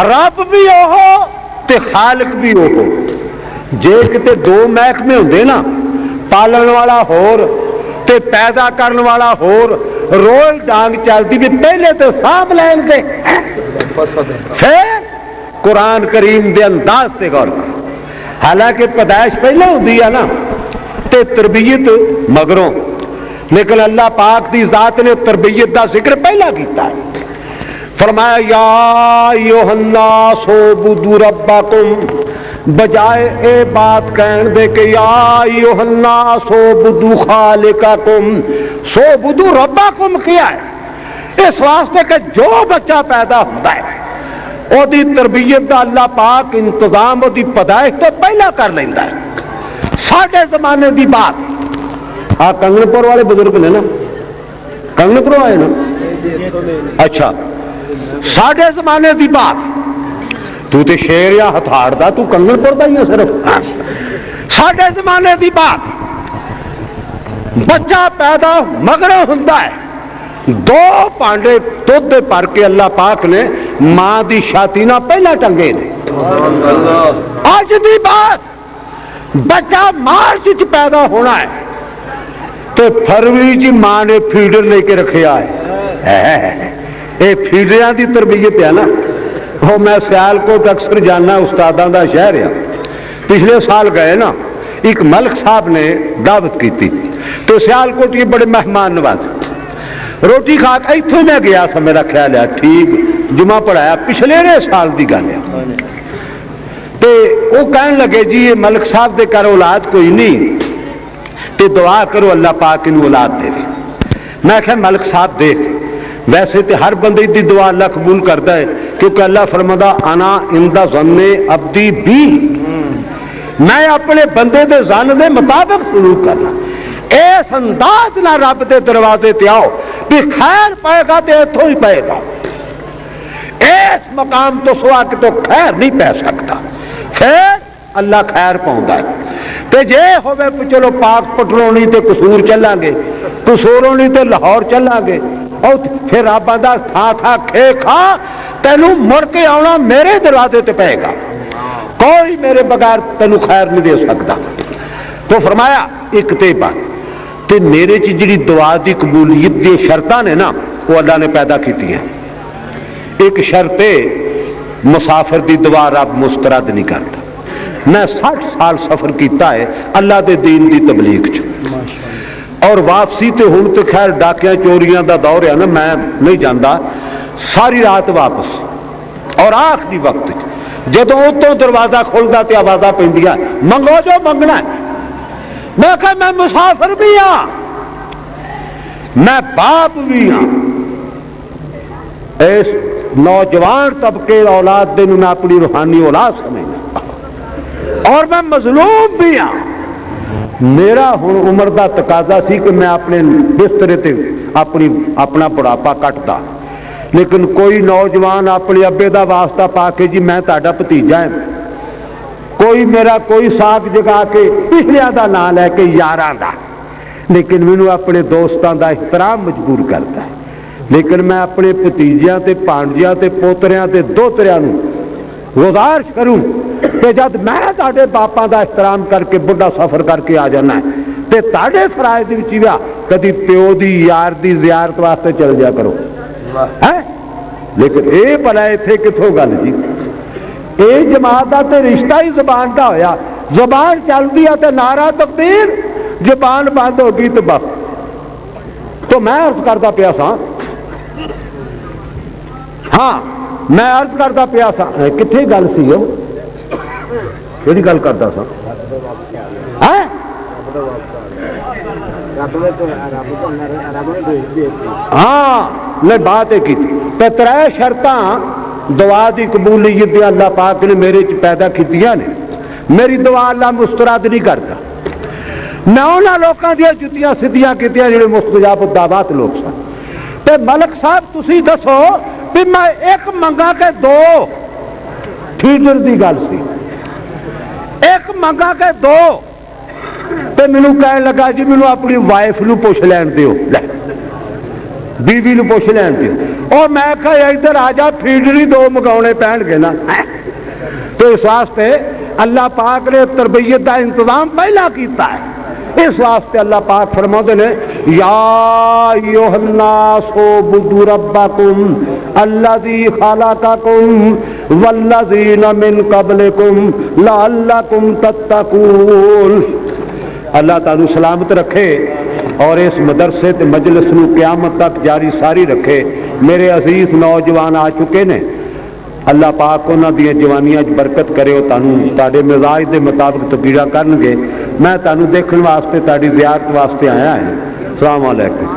رب بھی وہ تے خالق بھی وہ. جے کتے دو محکمے ہوندے نا، پالن والا ہور تے پیدا کرن والا ہور، رول ڈانگ چلتی بھی پہلے تو سانپ لین دے. پھر قرآن کریم دے انداز تے غور کرو. حالانکہ پیدائش پہلے ہوندی ہے نا تے تربیت مگروں، لیکن اللہ پاک دی ذات نے تربیت دا ذکر پہلا کیتا ہے. فرمایا یا ایھا الناس اعبدوا ربکم، بجائے اے بات کہن دے کہ یا ایھا الناس اعبدوا خالقکم، سو اعبدوا ربکم کیا ہے؟ اس واسطے کہ جو بچہ پیدا ہوتا ہے او دی تربیت دا اللہ پاک انتظام او دی پیدائش تو پہلا کر لیندا ہے. ساڈے زمانے دی بات، آ کنگن پور والے بزرگ نے نا، کنگن پور آئے نا، اچھا ساڈے زمانے دی بات، تو تے شیر یا ہتھاڑ دا، تو کنگن پور دا ہی ہے صرف. ساڈے زمانے دی بات، بچہ پیدا مگروں ہوندا ہے، دو پانڈے دودھ دے بھر کے اللہ پاک نے ماں دی چھاتی نہ پہلا ٹنگے نے. اج دی بات، بچہ مارچ چ پیدا ہونا ہے تو فروری چ ماں نے فیڈر لے کے رکھیا ہے. اے فیڈراں دی تربیت ہے نا. وہ میں سیالکوٹ اکثر جانا، استاداں دا شہر ہے. پچھلے سال گئے نا، ایک ملک صاحب نے دعوت کی تھی تو سیالکوٹ کے بڑے مہمان نواز، روٹی کھا کے اتوں میں گیا سا، میرا خیال ہے ٹھیک جمعہ پڑھایا پچھلے سال دی گل ہے. تے وہ کہن لگے جی یہ ملک صاحب دے کر اولاد کوئی نہیں تے دعا کرو اللہ پاک انہوں اولاد دے. میں کہا ملک صاحب دیکھ، ویسے تے ہر بندے دی دعا اللہ قبول کرتا ہے، کیونکہ اللہ فرماتا انا عند ظن عبدی بی، میں اپنے بندے دے ظن دے مطابق سلوک کرنا. اس انداز نہ رب دے دروازے تے آؤ بھی خیر پائے گا تے اتوں ہی پائے گا. اس مقام تو سوا کہ تو خیر نہیں پہ سکتا، پھر اللہ خیر پاؤں ہے. تے جے ہوئے چلو پاک پٹرونی تے قصور چلاں گے، قصورونی تے لاہور چلاں گے، اور پھر رب آندا تھا تھا کھے کھا، تینوں مڑ کے آنا میرے دروازے تے پائے گا، کوئی میرے بغیر تینوں خیر نہیں دے سکتا. تو فرمایا ایک تے بات تے میرے چ جڑی دعا دی قبولیت دی شرطاں نے نا وہ اللہ نے پیدا کیتی ہیں. ایک شرط مسافر دی دعا رب مسترد نہیں کرتا. میں 60 سال سفر کیتا ہے اللہ دے دین دی تبلیغ چ، اور واپسی تے ہن تے خیر ڈاکیاں چوریاں دا دور ہے نا، میں نہیں جاندا. ساری رات واپس، اور آخری وقت جدوں اتوں دروازہ کھلدا تے آوازاں پیندیاں منگو جو منگنا ہے. میں کہا میں مسافر بھی ہاں، میں باپ بھی ہاں. اس نوجوان طبقے اولاد دے میں اپنی روحانی اولاد سمجھنا، اور میں مظلوم بھی ہاں. میرا ہن عمر دا تقاضا سی کہ میں اپنے بسترے تے اپنا بڑھاپا کٹدا، لیکن کوئی نوجوان اپنے ابے دا واسطہ پا کے جی میں تہاڈا بھتیجا ہاں، کوئی میرا کوئی ساگ جگا کے پچھلیاں دا نام لے کے یاراں دا، لیکن مینوں اپنے دوستاں دا احترام مجبور کرتا ہے. لیکن میں اپنے بھتیجیاں تے پانجیاں تے پوتریاں تے دوتریاں نوں گزارش کروں کہ جد میں تہاڈے باپاں دا احترام کر کے بڑھا سفر کر کے آ جانا ہے تے تہاڈے فرائض وچ وی کدی پیو دی یار دی زیارت واسطے چل جا کرو. لیکن اے بھلا ایتھے کتھوں گل جی؟ اے جماعت دا تے رشتہ ہی زبان دا ہویا. زبان چلدی ہے تے نعرہ تکبیر، زبان بند ہو گئی تو بس. تو میں عرض کردا پیا سا، ہاں میں عرض کردا پیا سا، کتھے گل سی وہ کیڑی گل کردا سا؟ ہاں میں بات یہ کی تے ترے شرطاں دعا دی قبولیت دی اللہ پاک نے میرے چ پیدا کیتیاں نے. میری دعا اللہ مسترد نہیں کرتا. میں انہاں لوکاں دیاں جتیاں سدیاں کیتیاں جڑے مستجاب الدعوات لوگ سن. تے ملک صاحب تسی دسو بھی میں ایک منگا کے دو، فیڈر دی گل سی، ایک منگا کے دو تے مینوں کہنے لگا جی مینوں اپنی وائف نو پوچھ لین دیو. بیوی نو پوچھ لین تے اور میں کہا ادھر آ جا فیڈری 2 منگاؤنے پہن گے نا. تو اس واسطے اللہ پاک نے تربیت کا انتظام پہلا کیتا ہے. اس واسطے اللہ پاک فرماتے نے یا ایھا الناس اعبدوا ربکم الذی خلقکم والذین من قبلکم لعلکم تتقون. اللہ تعالی سلامت رکھے اور اس مدرسے تے مجلس نو قیامت تک جاری ساری رکھے. میرے عزیز نوجوان آ چکے نے, اللہ پاک انہاں دی جوانیاں وچ برکت کرے او تہاڈے مزاج دے مطابق تقریرا کرن گے. میں تانوں دیکھن واسطے تہاڈی زیارت واسطے آیا ہوں. السلام علیکم.